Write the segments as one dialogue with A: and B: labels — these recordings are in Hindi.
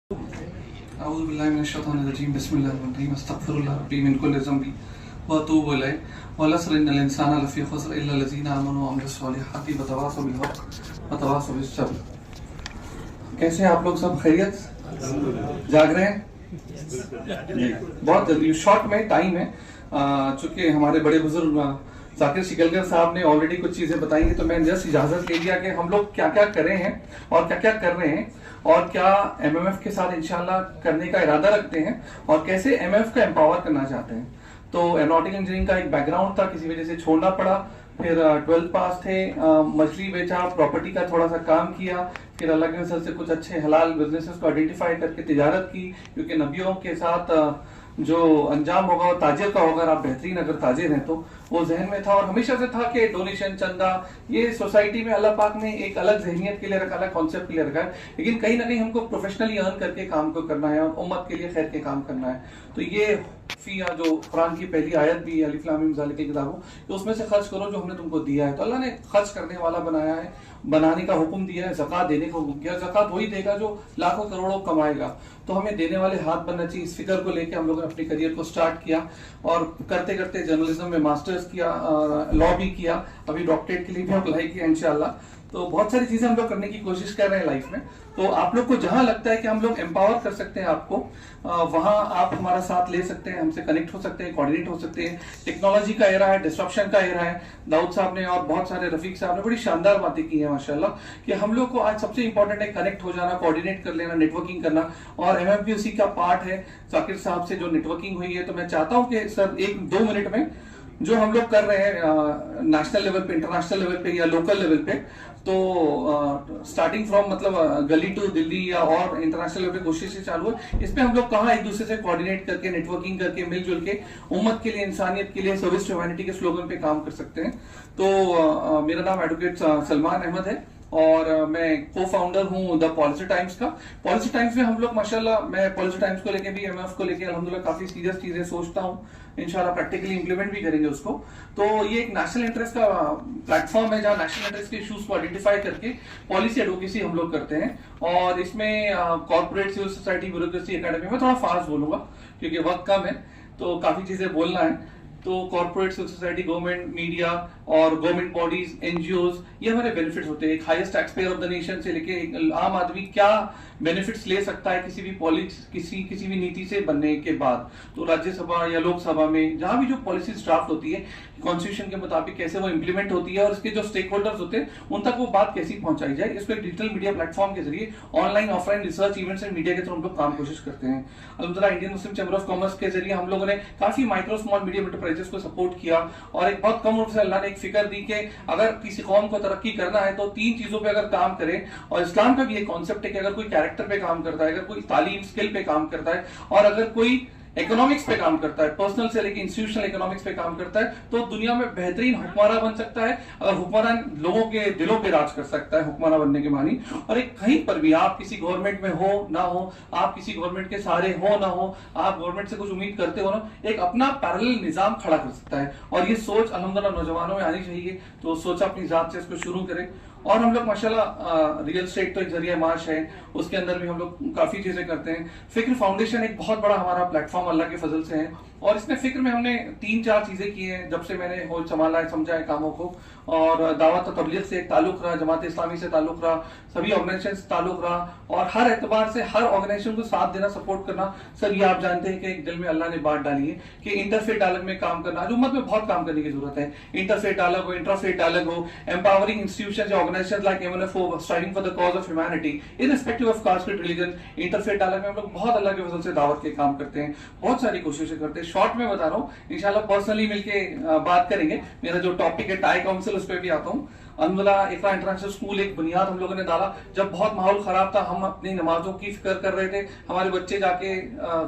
A: औज़ुबिल्लाहिमिनश्शैतानिर्रजीम बिस्मिल्लाहिर्रहमानिर्रहीम अस्तगफिरुल्लाह रब्बी मिन कुल्लि ज़ंबी व अतूबु इलैहि वल अस्र इन्नल इंसाना लफ़ी ख़ुस्र इल्लल लज़ीना आमनू व अमिलुस सॉलिहाति व तवासौ बिल हक़ व तवासौ बिस सब्र। कैसे हैं आप लोग? सब खैरियत? जाग रहे हैं? बहुत जल्दी शॉर्ट में टाइम है, चूंकि हमारे बड़े बुजुर्ग जाकिर शिकलगर साहब ने ऑलरेडी कुछ चीजें बताई हैं, तो मैंने जस्ट इजाजत ले लिया कि हम लोग क्या क्या कर रहे हैं और क्या क्या कर रहे हैं और क्या एमएमएफ के साथ इंशाल्लाह करने का इरादा रखते हैं और कैसे एमएमएफ का एम्पावर करना चाहते हैं। तो एरोनॉटिकल इंजीनियरिंग का एक बैकग्राउंड था, किसी वजह से छोड़ना पड़ा, फिर 12th पास थे, मछली बेचा, प्रॉपर्टी का थोड़ा सा काम किया, फिर अल्लाह के नजर से कुछ अच्छे हलाल बिजनेसेस को आइडेंटिफाई करके तिजारत की, क्योंकि नबियों के साथ जो अंजाम होगा वो ताजिर का होगा। आप बेहतरीन अगर ताजिर हैं तो वो जहन में था और हमेशा से था कि डोनेशन चंदा ये सोसाइटी में अल्लाह पाक ने एक अलग जहनियत के लिए रखा, अलग कॉन्सेप्ट के लिए रखा है, लेकिन कहीं ना कहीं हमको प्रोफेशनली अर्न करके काम को करना है और उम्मत के लिए खैर के काम करना है। तो ये फीया जो कुरान की पहली आयत भी अलिफ लाम मीम ज़ालिकल किताब, तो उसमें से खर्च करो जो हमने तुमको दिया है। तो अल्लाह ने खर्च करने वाला बनाया है, बनाने का हुक्म दिया है, ज़कात देने का हुक्म किया। ज़कात वही देगा जो लाखों करोड़ों कमाएगा, तो हमें देने वाले हाथ बनना चाहिए। इस फिक्र को लेकर हम लोगों ने अपने करियर को स्टार्ट किया और करते करते जर्नलिज्म में मास्टर्स किया, लॉ भी किया, अभी डॉक्टरेट के लिए भी अप्लाई किया इंशाल्लाह। तो बहुत सारी चीजें हम लोग करने की कोशिश कर रहे हैं लाइफ में। तो आप लोग को जहां लगता है कि हम लोग एम्पावर कर सकते हैं आपको, वहां आप हमारा साथ ले सकते हैं, हमसे कनेक्ट हो सकते हैं, कोऑर्डिनेट हो सकते हैं। टेक्नोलॉजी का एरा है, डिस्ट्रप्शन का एरा है। दाऊद साहब ने और बहुत सारे रफीक साहब ने बड़ी शानदार बातें की है माशाल्लाह, कि हम लोग को आज सबसे इंपॉर्टेंट है कनेक्ट हो जाना, कोऑर्डिनेट कर लेना, नेटवर्किंग करना, और एमएफ भी उसी का पार्ट है। जाकिर साहब से जो नेटवर्किंग हुई है, तो मैं चाहता हूं कि सर 1-2 मिनट में जो हम लोग कर रहे हैं नेशनल लेवल पे, इंटरनेशनल लेवल पे या लोकल लेवल पे, तो स्टार्टिंग फ्रॉम मतलब गली टू दिल्ली या और इंटरनेशनल लेवल पे कोशिशें चालू है। इसमें हम लोग कहाँ एक दूसरे से कोऑर्डिनेट करके, नेटवर्किंग करके, मिलजुल के उम्मत के लिए, इंसानियत के लिए, सर्विस टू ह्यूमैनिटी के स्लोगन पे काम कर सकते हैं। तो मेरा नाम एडवोकेट सलमान अहमद है और मैं को फाउंडर हूँ द पॉलिसी टाइम्स का। पॉलिसी टाइम्स में हम लोग माशाल्लाह, मैं पॉलिसी टाइम्स को लेके भी, एमएफ को लेके अल्हम्दुलिल्लाह काफी सीरियस चीजें सोचता हूँ, इंशाल्लाह प्रैक्टिकली इंप्लीमेंट भी करेंगे उसको। तो ये एक नेशनल इंटरेस्ट का प्लेटफॉर्म है जहां नेशनल इंटरेस्ट के इश्यूज को आइडेंटिफाई करके पॉलिसी एडवोकेसी हम लोग करते हैं। और इसमें corporate, civil society, bureaucracy, academy में थोड़ा फास्ट बोलूंगा क्योंकि वक्त कम है, तो काफी चीजें बोलना है। तो corporate, civil society, government, media और गवर्नमेंट बॉडीज, एनजीओज, ये हमारे बेनिफिट्स होते हैं। एक highest tax payer of the nation से लेके एक आम आदमी क्या बेनिफिट्स ले सकता है किसी भी पॉलिसी, किसी भी नीति से बनने के बाद। तो राज्यसभा या लोकसभा में जहां भी जो पॉलिसीज ड्राफ्ट होती है कॉन्स्टिट्यूशन के मुताबिक कैसे वो इंप्लीमेंट होती है और उसके जो स्टेक होल्डर्स होते हैं उन तक वो बात कैसी पहुंचाई जाए, इसको एक डिजिटल मीडिया प्लेटफॉर्म के जरिए online, offline research events and media के थ्रू हम लोग काम कोशिश करते हैं। अल्हम्दुलिल्लाह Indian Muslim chamber of commerce के जरिए हम लोगों ने काफी माइक्रो स्मॉल मीडियम एंटरप्राइजेस को सपोर्ट किया और एक बहुत कम उम्र से अल्लाह ने एक फिक्र दी कि अगर किसी कौम को तरक्की करना है तो 3 चीजों पे अगर काम करें। और इस्लाम का भी एक कॉन्सेप्ट है कि अगर कोई कैरेक्टर पे काम करता है, अगर कोई तालीम स्किल पे काम करता है और अगर कोई इकोनॉमिक्स पे काम करता है, पर्सनल से लेकर इंस्टीट्यूशनल इकोनॉमिक्स पे काम करता है, तो दुनिया में बेहतरीन हुक्मरान बन सकता है। अगर हुक्मरान लोगों के दिलों पे राज कर सकता है हुक्मरान बनने के मानी, और एक कहीं पर भी आप किसी गवर्नमेंट में हो ना हो, आप किसी गवर्नमेंट के सहारे हो ना हो, आप गवर्नमेंट से कुछ उम्मीद करते हो ना, एक अपना पैरेलल निजाम खड़ा कर सकता है। और ये सोच अल्हम्दुलिल्लाह नौजवानों में आनी चाहिए, तो सोच अपनी जात से इसको शुरू करें। और हम लोग माशाल्लाह रियल एस्टेट तो एक जरिया माश है, उसके अंदर भी हम लोग काफी चीजें करते हैं। फिक्र फाउंडेशन एक बहुत बड़ा हमारा प्लेटफॉर्म अल्लाह के फजल से है, और इसमें फिक्र में हमने 3-4 चीजें की हैं जब से मैंने होश संभाला है, समझा है कामों को। और दावत और तबलीग से एक ताल्लुक रहा, जमात इस्लामी से ताल्लुक रहा, सभी ऑर्गेनाइजेशन से ताल्लुक रहा, और हर एतबार से हर ऑर्गेनाइजेशन को साथ देना, सपोर्ट करना। सर ये आप जानते हैं कि एक दिल में अल्लाह ने बात डाली है कि इंटरफेथ डायलॉग में काम करना। आज उम्मत में बहुत काम करने की जरूरत है। इंटरफेथ डायलॉग हो, इंटरफेथ डायलॉग हो, एम्पावरिंग इंस्टीट्यूशंस या organisations like MNFO striving for the cause of humanity irrespective of caste, religion. Interfaith dialogue में हम लोग बहुत अल्लाह के फजल से दावत के काम करते हैं, बहुत सारी कोशिशें करते हैं। शॉर्ट में बता रहा हूँ, इंशाल्लाह पर्सनली मिलके बात करेंगे। मेरा जो टॉपिक है टाई काउंसिल, उस पर भी आता हूँ। अल्हम्दुलिल्लाह इकरा इंटरनेशनल स्कूल एक बुनियाद हम लोगों ने डाला जब बहुत माहौल खराब था, हम अपनी नमाजों की फिक्र कर रहे थे, हमारे बच्चे जाके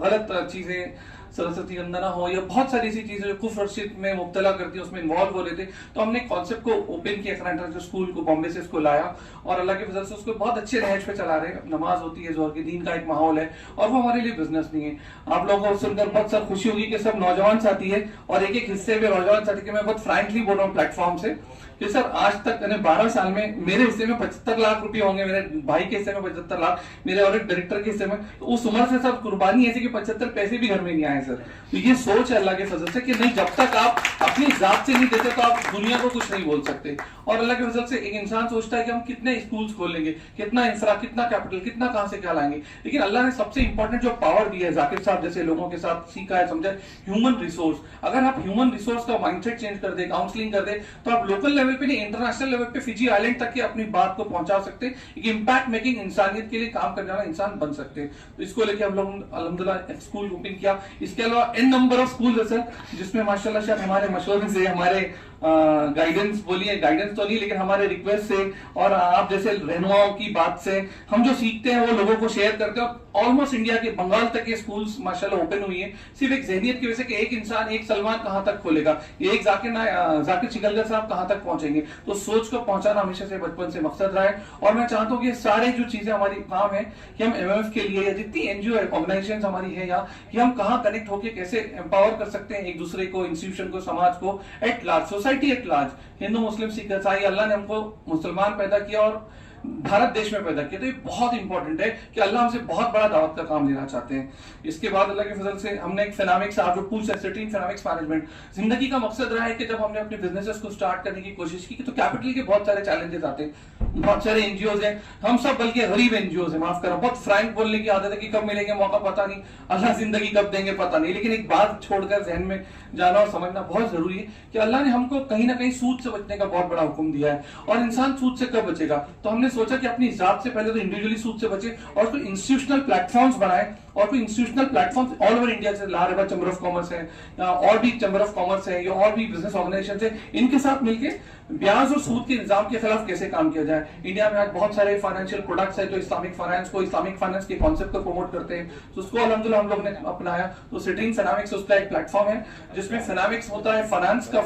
A: गलत चीजें, सरस्वती वंदना हो या बहुत सारी ऐसी चीजें जो कुफ्र और शिर्क में मुब्तला करती है उसमें इन्वॉल्व हो रहे थे। तो हमने कॉन्सेप्ट को ओपन किया, इकरा इंटरनेशनल स्कूल को बॉम्बे से इसको लाया और अल्लाह के फजल से उसको बहुत अच्छे नहज पे चला रहे हैं। नमाज होती है, जोहर के दीन का एक माहौल है, और वो हमारे लिए बिजनेस नहीं है। आप लोगों को सुनकर बहुत सर खुशी होगी कि सब नौजवान साथी है, और एक एक हिस्से में नौजवान साथी के मैं बहुत फ्रैंकली बोल रहा हूँ प्लेटफॉर्म से कि सर आज तक 12 साल में मेरे हिस्से में 75 लाख रुपए होंगे, मेरे भाई के हिस्से में 75 लाख, मेरे और एक डायरेक्टर के हिस्से में, तो उस उम्र से सर कुर्बानी ऐसी कि 75 पैसे भी घर में नहीं आए सर। तो ये सोच है अल्लाह के फजल से कि नहीं, जब तक आप अपनी जात से नहीं देते तो आप दुनिया को कुछ नहीं बोल सकते। और अल्लाह के फजल से एक इंसान सोचता है कि हम कितने स्कूल्स खोलेंगे, कितना इंफ्रा, कितना कैपिटल, कितना कहां से क्या लाएंगे, लेकिन अल्लाह ने सबसे इंपॉर्टेंट जो पावर दिया है, जाकिर साहब जैसे लोगों के साथ सीखा है, समझा, ह्यूमन रिसोर्स। अगर आप ह्यूमन रिसोर्स का माइंडसेट चेंज कर दे, काउंसलिंग कर दे, तो आप लोकल लेवल पे नहीं, इंटरनेशनल लेवल पे, फिजी आइलैंड तक की अपनी बात को पहुंचा सकते हैं। एक इंपैक्ट मेकिंग, इंसानियत के लिए काम करने वाला इंसान बन सकते हैं। तो इसको लेके हम लोग अल्हम्दुलिल्लाह स्कूल ओपन किया। इसके अलावा एन नंबर ऑफ स्कूल है सर, जिसमें माशाल्लाह शायद हमारे मशवरे से, हमारे गाइडेंस बोलिए, गाइडेंस तो नहीं लेकिन हमारे रिक्वेस्ट से और आप जैसे रहनुमाओं की बात से हम जो सीखते हैं वो लोगों को शेयर करते हैं। ऑलमोस्ट इंडिया के बंगाल तक के स्कूल्स माशाल्लाह ओपन हुई है, सिर्फ एक जहनियत की वजह से कि एक इंसान, एक सलमान कहां तक खोलेगा, एक जाकिर चिकलगर साहब कहां तक पहुंचेंगे। तो सोच को पहुंचाना हमेशा से बचपन से मकसद रहा है। और मैं चाहता हूं कि सारे जो चीजें हमारी काम है कि हम एमएमएफ के लिए या जितनी एनजीओ ऑर्गेनाइजेशन हमारी है, या कि हम कहां कनेक्ट होकर कैसे एम्पावर कर सकते हैं एक दूसरे को, इंस्टीट्यूशन को, समाज को at large, society at large, Hindu Muslim Sikh ईसाई। अल्लाह ने हमको मुसलमान पैदा किया और भारत देश में पैदा किया, तो ये बहुत इंपॉर्टेंट है कि अल्लाह हमसे बहुत बड़ा दावत का काम लेना चाहते हैं। इसके बाद अल्लाह के फजल से हमने एक फिनामिक्स, आप जो पूछ सकते हैं, फिनामिक्स मैनेजमेंट जिंदगी का मकसद रहा है कि जब हमने अपने बिजनेसेस को स्टार्ट करने की कोशिश की तो कैपिटल के बहुत सारे चैलेंजेस आते हैं, बहुत सारे एनजीओ हैं, हम सब बल्कि गरीब एनजीओ है, माफ करो, बहुत फ्रैंक बोलने की आदत है कि कब मिलेंगे मौका पता नहीं, अल्लाह जिंदगी कब देंगे पता नहीं। लेकिन एक बात छोड़कर जहन में जाना और समझना बहुत जरूरी है कि अल्लाह ने हमको कहीं ना कहीं सूद से बचने का बहुत बड़ा हुक्म दिया है। और इंसान सूद से कब बचेगा, तो हमने सोचा कि अपनी जात से पहले तो इंडिविजुअली सूद से बचे और कोई इंस्टीट्यूशनल प्लेटफॉर्म्स बनाए, और कोई institutional platforms all over India से, लाहौर चैम्बर ऑफ कॉमर्स है, और भी चैम्बर ऑफ कॉमर्स है, या और भी बिजनेस ऑर्गेनाइजेशन है, इनके साथ मिलकर ब्याज और सूद के निजाम के खिलाफ कैसे काम किया जाए। इंडिया में आज बहुत सारे फाइनेंशियल प्रोडक्ट्स है जो इस्लामिक फाइनेंस के कॉन्सेप्ट को प्रमोट करते हैं, तो उसको अल्हम्दुलिल्लाह हम लोग ने अपनाया। तो सिटिंग फिनामिक्स उसका एक प्लेटफॉर्म है जिसमें फिनामिक्स होता है, फाइनेंस का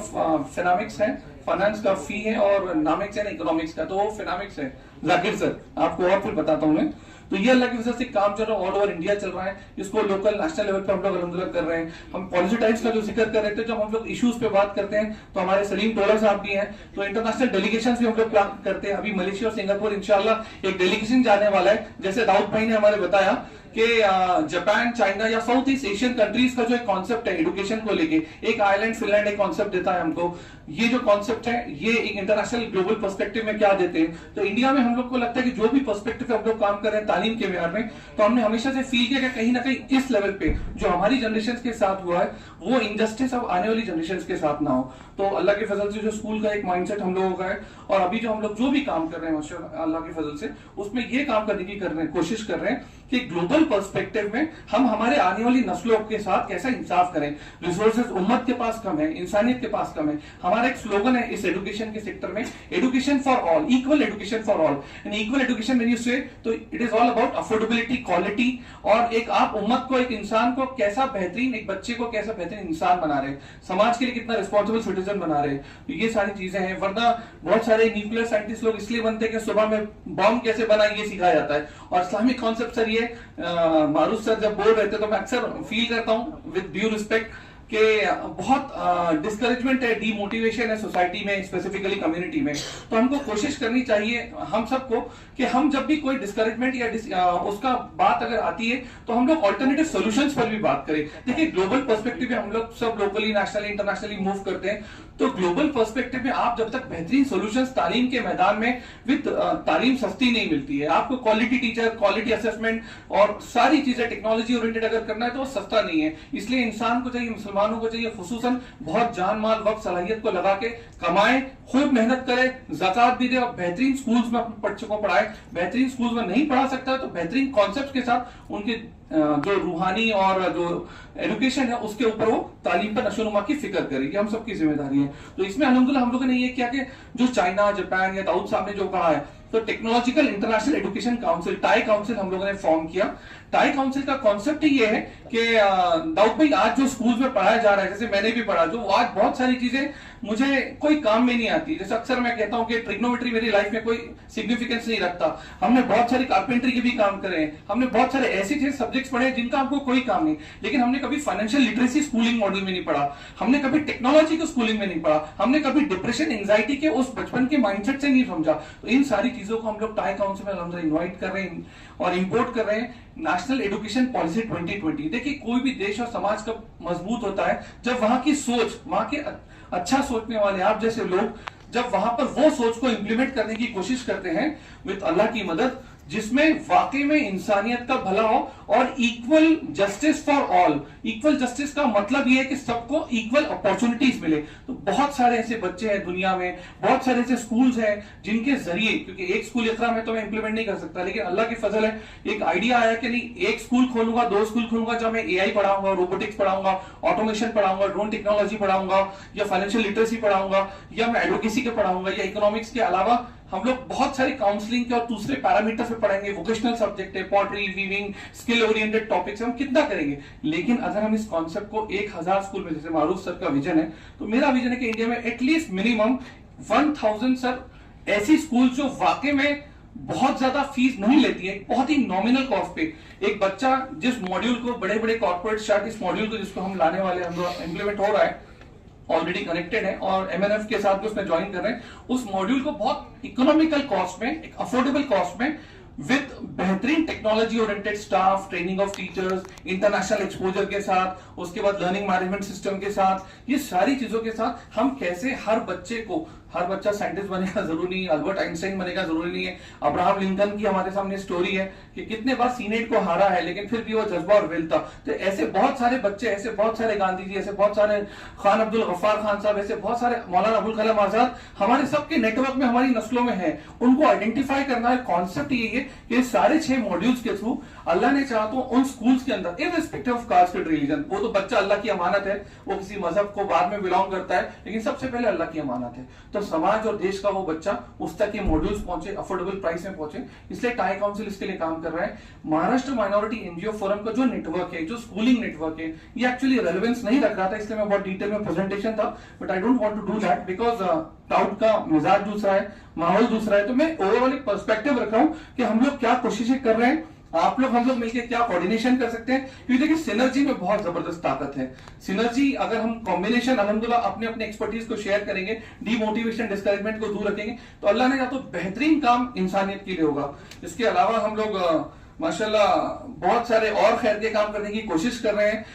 A: फिनामिक्स है, फाइनेंस का फी है, और नामिक्स है इकोनॉमिक्स का, तो वो फिनामिक्स है। जाकिर सर आपको और फिर बताता हूं मैं। तो ये अल्लाह की वजह से काम चल रहा है, ऑल ओवर इंडिया चल रहा है, इसको लोकल नेशनल लेवल पे हम लोग अल्हम्दुलिल्लाह कर रहे हैं। हम पॉलिसी टाइम्स का जो जिक्र कर रहे थे, जब हम लोग इश्यूज पे बात करते हैं तो हमारे सलीम टोला साहब भी हैं, तो इंटरनेशनल डेलीगेशन भी हम लोग प्लान करते हैं। अभी मलेशिया और सिंगापुर इंशाल्लाह एक डेलीगेशन जाने वाला है। जैसे दाऊद भाई ने हमारे बताया कि जापान, चाइना या साउथ ईस्ट एशियन कंट्रीज का जो एक कॉन्सेप्ट है एजुकेशन को लेके, एक आयरलैंड, फिनलैंड एक कॉन्सेप्ट देता है हमको। ये जो कॉन्सेप्ट है ये एक इंटरनेशनल ग्लोबल पर्सपेक्टिव में क्या देते हैं, तो इंडिया में हम लोग को लगता है कि जो भी पर्सपेक्टिव हम लोग काम कर रहे हैं तालीम के म्यार में, तो हमने हमेशा से फील किया कि कहीं ना कहीं इस लेवल पे जो हमारी जनरेशन के साथ हुआ है वो इनजस्टिस अब आने वाली जनरेशन के साथ ना हो। तो अल्लाह के फजल से जो स्कूल का एक माइंडसेट हम लोगों का है, और अभी जो हम लोग जो भी काम कर रहे हैं माशाअल्लाह अल्लाह के फजल से, उसमें ये काम करने की कोशिश कर रहे हैं कि ग्लोबल पर्सपेक्टिव में हम हमारे आने वाली नस्लों के साथ कैसा इंसाफ करें। रिसोर्सेज उम्मत के पास कम है, इंसानियत के पास कम है। हमारा एक स्लोगन है इस एजुकेशन के सेक्टर में, education for all, equal education for all. And equal education when you से, तो it is all about affordability, quality, और एक आप उम्मत को, एक इंसान को कैसा बेहतरीन, एक बच्चे को कैसा बेहतरीन इंसान बना रहे हैं, समाज के लिए कितना रिस्पॉन्सिबल सिटीजन बना रहे हैं, तो ये सारी चीजें हैं। वरना बहुत सारे न्यूक्लियर साइंटिस्ट लोग इसलिए बनते हैं कि सुबह में बॉम्ब कैसे बना ये सिखाया जाता है, और इस्लामिक कॉन्सेप्ट सर ये मारूफ सर जब बोल रहे थे तो मैं अक्सर फील करता हूं विद ड्यू रिस्पेक्ट कि बहुत डिस्करेजमेंट है, डीमोटिवेशन है सोसाइटी में, स्पेसिफिकली कम्युनिटी में। तो हमको कोशिश करनी चाहिए हम सबको कि हम जब भी कोई डिस्करेजमेंट या उसका बात अगर आती है तो हम लोग ऑल्टरनेटिव सॉल्यूशंस पर भी बात करें। देखिए ग्लोबल पर्सपेक्टिव में हम लोग सब लोकली, नेशनली, इंटरनेशनली मूव करते हैं, तो ग्लोबल पर्सपेक्टिव में आप जब तक बेहतरीन सॉल्यूशंस तालीम के मैदान में, विद तालीम सस्ती नहीं मिलती है, आपको क्वालिटी टीचर, क्वालिटी असेसमेंट और सारी चीजें टेक्नोलॉजी ओरिएंटेड अगर करना है तो वो सस्ता नहीं है। इसलिए इंसान को चाहिए, मुसलमानों को चाहिए खुसूसन, बहुत जान माल, वक्त, सलाहियत को लगा के कमाए, खूब मेहनत करे, ज़कात भी दे, और बेहतरीन स्कूल्स में अपने बच्चों को पढ़ाए। बेहतरीन स्कूल्स में नहीं पढ़ा सकता है तो बेहतरीन कॉन्सेप्ट के साथ उनके जो रूहानी और जो एजुकेशन है उसके ऊपर वो तालीम पर नशोनुमा की फिक्र करेगी, हम सबकी जिम्मेदारी है। तो इसमें अल्हम्दुलिल्लाह हम लोगों ने ये किया कि जो चाइना, जापान या दाऊद साहब ने जो कहा है, तो technological international education council, tie council हम लोगों ने फॉर्म किया। टाई काउंसिल का कॉन्सेप्ट ही ये है कि दाऊद भाई आज जो स्कूल में पढ़ाया जा रहा है, जैसे मैंने भी पढ़ा, जो आज बहुत सारी चीजें मुझे कोई काम में नहीं आती। जैसे अक्सर मैं कहता हूं कि ट्रिग्नोमेट्री मेरी लाइफ में कोई सिग्निफिकेंस नहीं रखता। हमने बहुत सारी कारपेंट्री के भी काम करे हैं, हमने बहुत सारे ऐसे सब्जेक्ट्स पढ़े जिनका हमको कोई काम नहीं, लेकिन हमने कभी फाइनेंशियल लिटरेसी स्कूलिंग मॉडल में नहीं पढ़ा, हमने कभी टेक्नोलॉजी को स्कूलिंग में नहीं पढ़ा, हमने कभी डिप्रेशन एंजाइटी के उस बचपन के माइंडसेट से नहीं समझा। तो इन सारी चीजों को हम लोग टाई काउंसिल में अलहमदुलिल्लाह इन्वाइट कर रहे हैं और इंपोर्ट कर रहे हैं। नेशनल एजुकेशन पॉलिसी 2020, देखिए कोई भी देश और समाज कब मजबूत होता है जब वहां की सोच, वहां के अच्छा सोचने वाले आप जैसे लोग जब वहां पर वो सोच को इंप्लीमेंट करने की कोशिश करते हैं विद अल्लाह की मदद, जिसमें वाकई में इंसानियत का भला हो और equal justice for all. Equal justice का मतलब यह है कि सबको इक्वल अपॉर्चुनिटीज मिले। तो बहुत सारे ऐसे बच्चे हैं दुनिया में, बहुत सारे ऐसे स्कूल्स हैं जिनके जरिए, क्योंकि एक स्कूल इकरा में तो मैं इंप्लीमेंट नहीं कर सकता, लेकिन अल्लाह की फजल है एक आइडिया आया कि नहीं एक स्कूल खोलूंगा, 2 स्कूल खोलूंगा जहां मैं एआई पढ़ाऊंगा, रोबोटिक्स पढ़ाऊंगा, ऑटोमेशन पढ़ाऊंगा, ड्रोन टेक्नोलॉजी पढ़ाऊंगा, या फाइनेंशियल लिटरेसी पढ़ाऊंगा, या मैं एडवोकेसी के पढ़ाऊंगा, या इकोनॉमिक्स के अलावा हम लोग बहुत सारी काउंसलिंग के और दूसरे पैरामीटर पे पढ़ेंगे। वोकेशनल सब्जेक्ट है, pottery, weaving, skill oriented topics, हम कितना करेंगे। लेकिन अगर हम इस कॉन्सेप्ट को 1000 स्कूल में, जैसे मारूफ सर का विजन है, तो मेरा विजन है कि इंडिया में एटलीस्ट मिनिमम 1000 सर ऐसी स्कूल जो वाकई में बहुत ज्यादा फीस नहीं लेती है, बहुत ही नॉमिनल कॉस्ट पे एक बच्चा जिस मॉड्यूल को बड़े बड़े कॉर्पोरेट शायद इस मॉड्यूल को जिसको हम लाने वाले, हम इंप्लीमेंट हो रहा है, ऑलरेडी कनेक्टेड है और एमएनएफ के साथ भी उसमें ज्वाइन कर रहे हैं, उस मॉड्यूल को बहुत इकोनॉमिकल कॉस्ट में, एक अफोर्डेबल कॉस्ट में, विद बेहतरीन technology oriented staff, training of teachers, international exposure के साथ, उसके बाद लर्निंग मैनेजमेंट सिस्टम के साथ, ये सारी चीजों के साथ हम कैसे हर बच्चा साइंटिस्ट बनेगा जरूरी नहीं, अल्बर्ट आइंस्टाइन बनेगा जरूरी नहीं है। अब्राहम लिंकन की हमारे सामने स्टोरी है कि कितने बार सीनेट को हारा है लेकिन फिर भी वो जज्बा और विल था। तो ऐसे बहुत सारे बच्चे, ऐसे बहुत सारे गांधी जी, ऐसे बहुत सारे खान अब्दुल गफ्फार खान साहब, ऐसे बहुत सारे मौलाना अबुल कलाम आजाद हमारे सबके नेटवर्क में, हमारी नस्लों में है। उनको आइडेंटिफाई करना है। कॉन्सेप्ट यही है कि सारे 6 मॉड्यूल्स के थ्रू अल्लाह ने चाहा तो उन स्कूल्स के अंदर, irrespective of caste and religion, वो तो बच्चा अल्लाह की अमानत है, वो किसी मजहब को बाद में बिलोंग करता है, लेकिन सबसे पहले अल्लाह की अमानत है। तो समाज और देश का वो बच्चा उस तक ये मॉड्यूल्स पहुंचे, अफोर्डेबल प्राइस में पहुंचे, इसलिए टाई काउंसिल इसके लिए काम कर रहा है। महाराष्ट्र माइनॉरिटी एनजीओ फोरम का जो नेटवर्क है, जो स्कूलिंग नेटवर्क है, ये एक्चुअली रेलेवेंस नहीं रख रहा था, इसलिए मैं बहुत डिटेल में प्रेजेंटेशन था, but I don't want to do that because crowd का मिजाज दूसरा है, माहौल दूसरा है। तो मैं ओवरऑल एक पर्सपेक्टिव रख रहा हूं कि हम लोग क्या कोशिशें कर रहे हैं, आप लोग हम लोग मिलकर क्या कोऑर्डिनेशन कर सकते हैं, क्योंकि देखिए सिनर्जी में बहुत जबरदस्त ताकत है। सिनर्जी अगर हम कॉम्बिनेशन अल्हम्दुलिल्लाह अपने अपने एक्सपर्टीज को शेयर करेंगे, डीमोटिवेशन डिस्करेजमेंट को दूर रखेंगे, तो अल्लाह ने या तो बेहतरीन काम इंसानियत के लिए होगा। इसके अलावा हम लोग माशाल्लाह बहुत सारे और खैर के काम करने की कोशिश कर रहे हैं।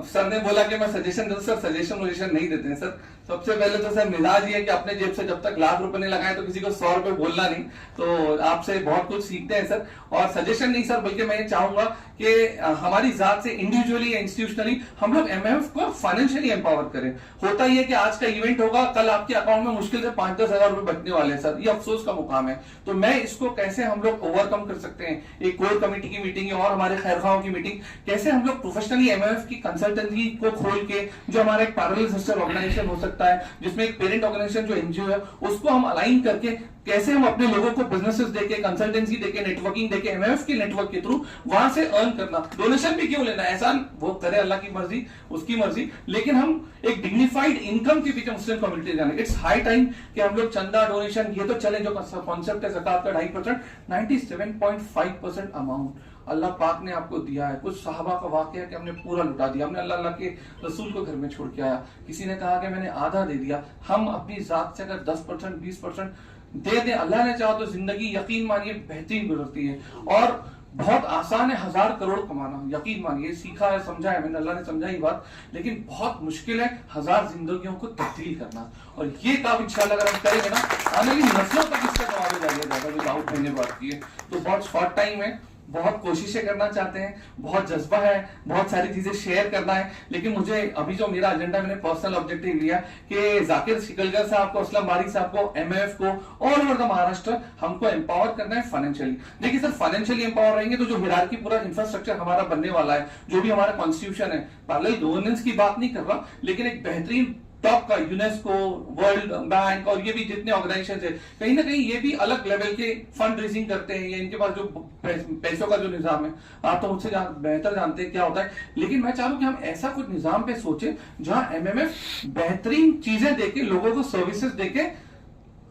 A: सर ने बोला कि मैं सजेशन दूं, सर सजेशन नहीं देते हैं सर। सबसे पहले तो सर मिजाज ये है कि अपने जेब से जब तक लाख रुपए नहीं लगाए तो किसी को 100 रुपए बोलना नहीं, तो आपसे बहुत कुछ सीखते हैं सर। और सजेशन नहीं सर, बल्कि मैं ये चाहूंगा कि हमारी जात से इंडिविजुअली या इंस्टीट्यूशनली हम लोग एमएफ को फाइनेंशियली एम्पावर करें। होता ही है कि आज का इवेंट होगा, कल आपके अकाउंट में मुश्किल से 5-10 हजार रुपए बचने वाले हैं सर, ये अफसोस का मुकाम है। तो मैं इसको कैसे हम लोग ओवरकम कर सकते हैं, एक कोर कमेटी की मीटिंग और हमारे खैरखाओं की मीटिंग, कैसे हम लोग प्रोफेशनली एमएफ की कंसल्टेंसी को खोल के, जो हमारा एक पैरेलल सिस्टर ऑर्गेनाइजेशन हो सकता है जिसमें एक पेरेंट ऑर्गेनाइजेशन जो एनजीओ है उसको हम अलाइन करके कैसे हम अपने लोगों को बिजनेसेस देके, कंसल्टेंसी देके, नेटवर्किंग देके, एमएफ के नेटवर्क के थ्रू वहां से अर्न करना। डोनेशन भी क्यों लेना, एहसान वो करे, अल्लाह की मर्जी, उसकी मर्जी, लेकिन हम एक डिग्निफाइड इनकम के पीछे मुस्लिम कम्युनिटी जाने। इट्स हाई टाइम कि हम लोग चंदा, डोनेशन ये तो चले, जो कॉन्सेप्ट है ज़कात का 2.5%, 97.5% अमाउंट अल्लाह पाक ने आपको दिया है। कुछ सहाबा का वाकया है कि हमने पूरा लुटा दिया, हमने अल्लाह के रसूल को घर में छोड़ के आया, किसी ने कहा कि मैंने आधा दे दिया। हम अपनी जात से अगर 10%, 20% दे दें, अल्लाह ने चाहा तो जिंदगी यकीन मानिए बेहतरीन गुजरती है। और बहुत आसान है 1000 करोड़ कमाना, यकीन मानिए, सीखा है, समझा है मैंने, अल्लाह ने समझा ही बात, लेकिन बहुत मुश्किल है 1000 जिंदगियों को तब्दील करना। और ये काम इंशाल्लाह अगर हम करेंगे ना, आने वाली नस्लों तक इसका जवाब जाएगा। ज्यादा विदाउट मैंने बात की है तो बहुत शॉर्ट टाइम है, बहुत कोशिशें करना चाहते हैं, बहुत जज्बा है, बहुत सारी चीजें शेयर करना है, लेकिन मुझे अभी जो मेरा एजेंडा, मैंने पर्सनल ऑब्जेक्टिव लिया कि जाकिर शिकलगर साहब को, असलम बारी साहब को, एमएफ को, ऑल ओवर द महाराष्ट्र हमको एम्पावर करना है फाइनेंशियली। देखिए सर, फाइनेंशियली एम्पावर रहेंगे तो जो हिरार्की पूरा इंफ्रास्ट्रक्चर हमारा बनने वाला है, जो भी हमारा कॉन्स्टिट्यूशन है, पैरेलल गवर्नेंस की बात नहीं कर रहा, लेकिन एक बेहतरीन टॉप का यूनेस्को, वर्ल्ड बैंक और ये भी जितने ऑर्गेनाइजेशन है, कहीं ना कहीं ये भी अलग लेवल के फंड रेजिंग करते हैं। ये इनके पास जो पैसों का जो निजाम है, आप तो मुझसे बेहतर जानते हैं क्या होता है। लेकिन मैं चाह रहा हूं कि हम ऐसा कुछ निजाम पे सोचे जहां एमएमएफ बेहतरीन चीजें देके, लोगों को सर्विसेज देके,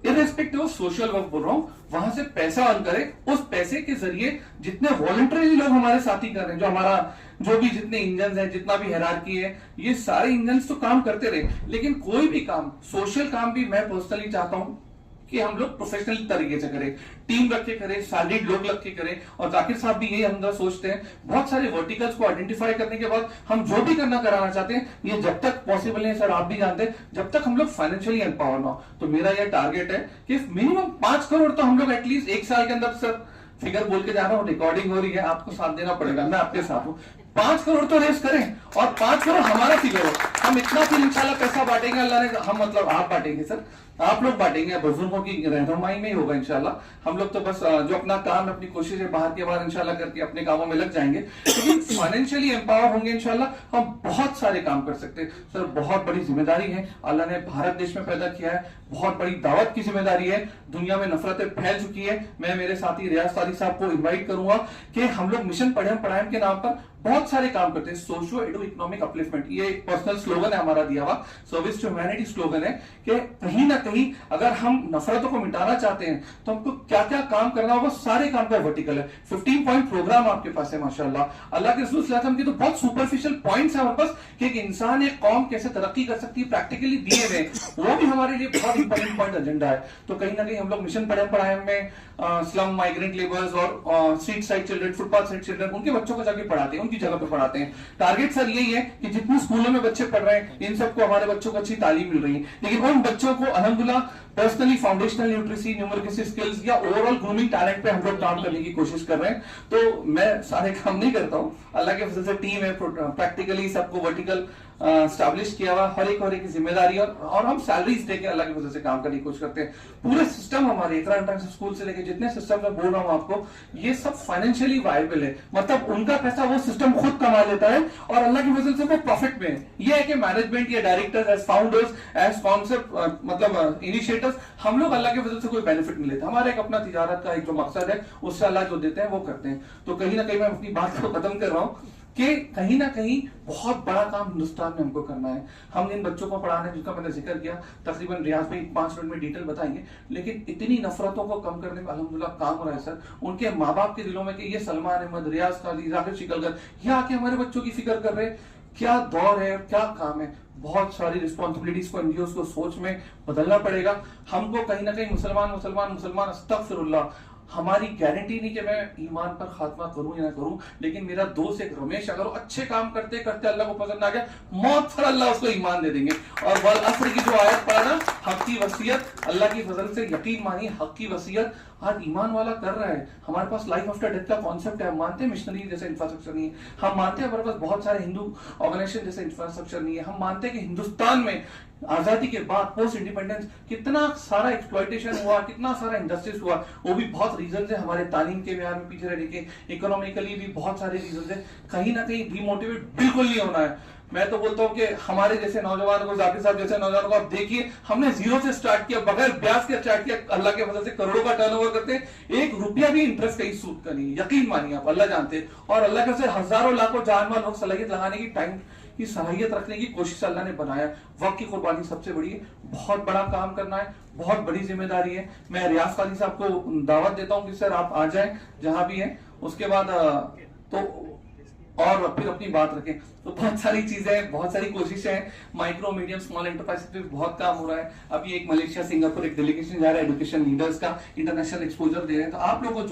A: इरेस्पेक्टिव ऑफ सोशल वर्क बोल रहा हूं, वहां से पैसा अर्न करे। उस पैसे के जरिए जितने वॉलंटरी लोग हमारे साथी कर रहे हैं, जो हमारा जो भी जितने इंजन है, जितना भी हायरार्की है, ये सारे इंजन तो काम करते रहे। लेकिन कोई भी काम, सोशल काम भी मैं पर्सनली चाहता हूं कि हम लोग प्रोफेशनल तरीके से करें, टीम रख के करें, सैलरीड लोग लग के करें। और जाकिर साहब भी यही हम सोचते हैं। बहुत सारे वर्टिकल्स को आइडेंटिफाई करने के बाद हम जो भी कराना चाहते हैं, ये जब तक पॉसिबल है सर, आप भी जानते हैं, जब तक हम लोग फाइनेंशियली एम्पावर ना हो। तो मेरा यह टारगेट है कि मिनिमम 5 करोड़ तो हम लोग एटलीस्ट 1 साल के अंदर, सर फिगर बोल के जा रहा हूँ, रिकॉर्डिंग हो रही है, आपको साथ देना पड़ेगा, मैं आपके साथ हूँ। 5 करोड़ तो रेस करें और 5 करोड़ हमारा फिगर हो। हम इतना फिर इंशाल्लाह पैसा बांटेंगे, अल्लाह ने, हम मतलब आप बांटेंगे सर, आप लोग बांटेंगे, बुजुर्गों की रहनुमाई में ही होगा इंशाल्लाह। हम लोग तो बस जो अपना काम, अपनी कोशिश है बाहर के बाहर इंशाल्लाह करके अपने कामों में लग जाएंगे। लेकिन फाइनेंशियली एम्पावर होंगे इंशाल्लाह, हम बहुत सारे काम कर सकते हैं सर। बहुत बड़ी जिम्मेदारी है, अल्लाह ने भारत देश में पैदा किया है, बहुत बड़ी दावत की जिम्मेदारी है। दुनिया में नफरतें फैल चुकी है। मैं मेरे साथी रियाज सादी साहब को इन्वाइट करूंगा कि हम लोग मिशन पढ़ें पढ़ाएं के नाम पर बहुत सारे काम करते हैं। सोशो एडो इकोनॉमिक अपलिफ्टमेंट, ये एक पर्सनल स्लोगन है हमारा दिया हुआ, सर्विस टू ह्यूमैनिटी स्लोगन है कि कहीं ना कहीं अगर हम नफरतों को मिटाना चाहते हैं तो हमको क्या क्या काम करना होगा, सारे काम का वर्टिकल है। 15 पॉइंट प्रोग्राम आपके पास है माशाल्लाह। अल्लाह के रसूल सल्लल्लाहु अलैहि वसल्लम की तो बहुत सुपरफिशियल पॉइंट्स है हमारे पास कि एक इंसान, एक कौम कैसे तरक्की कर सकती है, प्रैक्टिकली दिए हुए, वो भी हमारे लिए बहुत इंपॉर्टेंट पॉइंट एजेंडा है। तो कहीं ना कहीं हम लोग मिशन पढ़े पढ़ाए में स्लम माइग्रेंट लेबर्स और street side children, footpath side children, उनके बच्चों को जाके पढ़ाते हैं, उनकी जगह पे पढ़ाते हैं। टारगेट सर यही है कि जितने स्कूलों में बच्चे पढ़ रहे हैं, इन सबको हमारे बच्चों को अच्छी तालीम मिल रही है। लेकिन उन बच्चों को अल्हम्दुलिल्लाह पर्सनली फाउंडेशनल न्यूट्रिसी, न्यूमेरिकल स्किल्स या ओवरऑल ग्रूमिंग टैलेंट पे हम लोग काम करने की कोशिश कर रहे हैं। तो मैं सारे काम नहीं करता हूँ, अल्लाह के फजल से टीम है, प्रैक्टिकली सबको वर्टिकल स्टैब्लिश किया हुआ, हर एक की जिम्मेदारी, और हम सैलरीज देके अल्लाह की वजह से काम करने की कोशिश करते हैं। पूरे सिस्टम हमारे इकरा इंटरनेशनल स्कूल से लेके जितने सिस्टम में बोल रहा हूँ आपको, ये सब फाइनेंशियली वायबल है। मतलब उनका पैसा वो सिस्टम खुद कमा लेता है और अल्लाह की वजह से वो प्रॉफिट में है। ये है कि मैनेजमेंट या directors, as founders, as concept, मतलब इनिशिएटर्स, हम लोग अल्लाह की वजह से कोई बेनिफिट नहीं लेते। हमारा एक अपना तिजारत का एक जो मकसद है, उससे अल्लाह जो देते हैं वो करते हैं। तो कहीं ना कहीं मैं अपनी बात को खत्म कर रहा हूँ कि कहीं ना कहीं बहुत बड़ा काम हिंदुस्तान में हमको करना है। हम इन बच्चों को पढ़ाने, जिसका मैंने जिक्र किया, तकरीबन रियाज भाई 5 मिनट में डिटेल बताएंगे, लेकिन इतनी नफरतों को कम करने में अल्हम्दुलिल्लाह काम हो रहा है सर। उनके माँ बाप के दिलों में कि ये सलमान अहमद, रियाज काजी, जाकिर शिकलगर, ये आके हमारे बच्चों की फिक्र कर रहे हैं, क्या दौर है, क्या काम है। बहुत सारी रिस्पॉन्सिबिलिटीज को, एनजीओ को सोच में बदलना पड़ेगा हमको। कहीं ना कहीं मुसलमान अस्तगफिरुल्लाह, हमारी गारंटी नहीं कि मैं ईमान पर खात्मा करूं या ना करूं, लेकिन मेरा दोस्त एक रमेश, अगर वो अच्छे काम करते करते अल्लाह को पसंद आ गया, मौत पर अल्लाह उसको ईमान दे देंगे। और वल असर की जो आयत पढ़ा ना, हक की वसीयत, अल्लाह की फजल से यकीन मानिए, हक की वसीयत आज ईमान वाला कर रहा है। हमारे पास लाइफ आफ्टर डेथ का कॉन्सेप्ट है। हम मानते हैं मिशनरी जैसे इंफ्रास्ट्रक्चर नहीं है, हम मानते हैं हमारे पास बहुत सारे हिंदू ऑर्गेनाइजेशन जैसे इंफ्रास्ट्रक्चर नहीं है, हम मानते हैं कि हिंदुस्तान में आजादी के बाद पोस्ट इंडिपेंडेंस कितना सारा एक्सप्लॉयटेशन हुआ, कितना सारा इंडस्ट्रीज हुआ। वो भी बहुत रीजन है, हमारे तालीम के म्यार में पीछे रहने के, इकोनॉमिकली भी बहुत सारे रीजन है। कहीं ना कहीं डिमोटिवेट बिल्कुल नहीं होना है। मैं तो बोलता हूँ कि हमारे जैसे नौजवानों को, जाकिर साहब जैसे नौजवानों को आप देखिए, हमने जीरो से स्टार्ट किया, बगैर ब्याज के स्टार्ट किया, अल्लाह के वजह से करोड़ों का टर्नओवर करते हैं, 1 रुपया भी इंटरेस्ट कहीं सूद का नहीं, यकीन मानिए आप, अल्लाह जानते हैं। और अल्लाह के से हजारों लाखों जान माल और सलाहियत लगाने की, टाइम की सलाहियत रखने की कोशिश अल्लाह ने बनाया। वक्त की कुर्बानी सबसे बड़ी है, बहुत बड़ा काम करना है, बहुत बड़ी जिम्मेदारी है। मैं रियाज काजी साहब को दावत देता हूँ कि सर आप आ जाएं जहां भी हैं, उसके बाद तो और फिर अपनी बात रखें। तो बहुत सारी चीजें, बहुत सारी कोशिशें हैं, माइक्रो मीडियम स्मॉल एंटरप्राइज पे बहुत काम हो रहा है। अभी एक मलेशिया, सिंगापुर एक डेलीगेशन जा रहा है, एजुकेशन लीडर्स का इंटरनेशनल एक्सपोजर दे रहे हैं। तो आप लोगों को